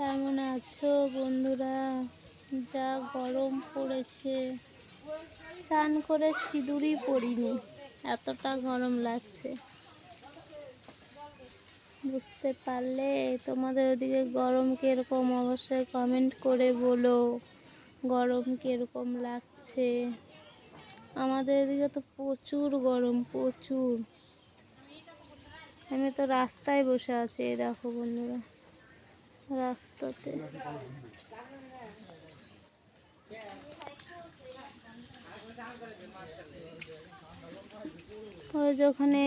কেমন আছো বন্ধুরা? যা গরম পড়েছে, চান করে সিঁদুরই পরিনি, এতটা গরম লাগছে। বুঝতে পারলে? তোমাদের ওদিকে গরম কিরকম অবশ্যই কমেন্ট করে বলো। গরম কিরকম লাগছে? আমাদের এদিকে তো প্রচুর গরম, প্রচুর। আমি তো রাস্তায় বসে আছি, এই দেখো বন্ধুরা, রাস্তাতে। ওই যে ওখানে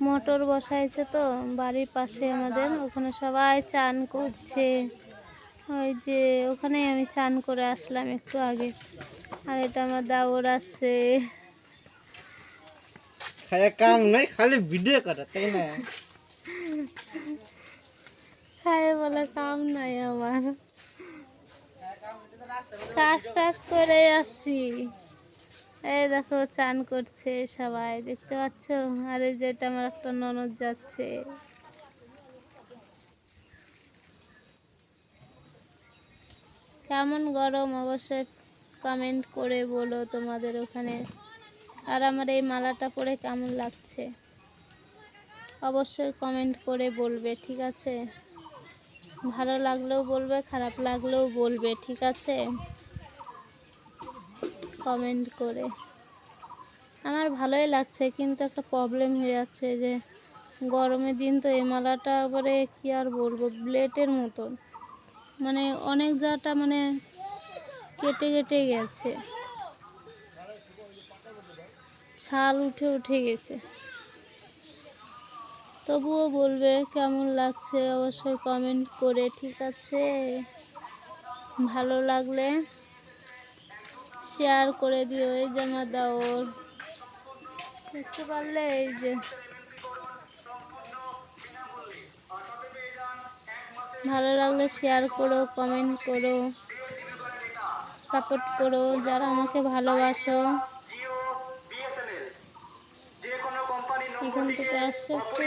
মোটর বসাইছে তো বাড়ির পাশে আমাদের, ওখানে সবাই চান করছে। ওই যে ওখানে আমি চান করে আসলাম একটু আগে। আর এটা আমার দাওর আসছে। খায়া কাম নাই, খালি ভিডিও করা, তাই না? খায় বলে কাম নাই আমার, কাজ টাজ করে আসি। এই দেখো চান করছে সবাই, দেখতে পাচ্ছ? আর এই যে এটা আমার একটা ননদ যাচ্ছে। কেমন গরম অবশ্যই কমেন্ট করে বলো তোমাদের ওখানে। আর আমার এই মালাটা পরে কেমন লাগছে অবশ্যই কমেন্ট করে বলবে, ঠিক আছে? ভালো লাগলেও বলবে, খারাপ লাগলেও বলবে, ঠিক আছে? কমেন্ট করে। আমার ভালোই লাগছে, কিন্তু একটা প্রবলেম হয়ে যাচ্ছে যে গরমের দিন তো এই মালাটা পরে কি আর বলবো, ব্লেডের মতন, মানে অনেক জায়গাটা মানে কেটে কেটে গেছে, ছাল উঠে উঠে গেছে। তবুও বলবে কেমন লাগছে অবশ্যই কমেন্ট করে, ঠিক আছে? ভালো লাগলে শেয়ার করে দিও। এই যে আমার দাওর, দেখতে পারলে? এই যে ভালো লাগলে শেয়ার করো, কমেন্ট করো, সাপোর্ট করো যারা আমাকে ভালোবাসো। এখান থেকে আসছে একটু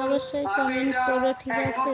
অবশ্যই কমেন্ট করো, ঠিক আছে?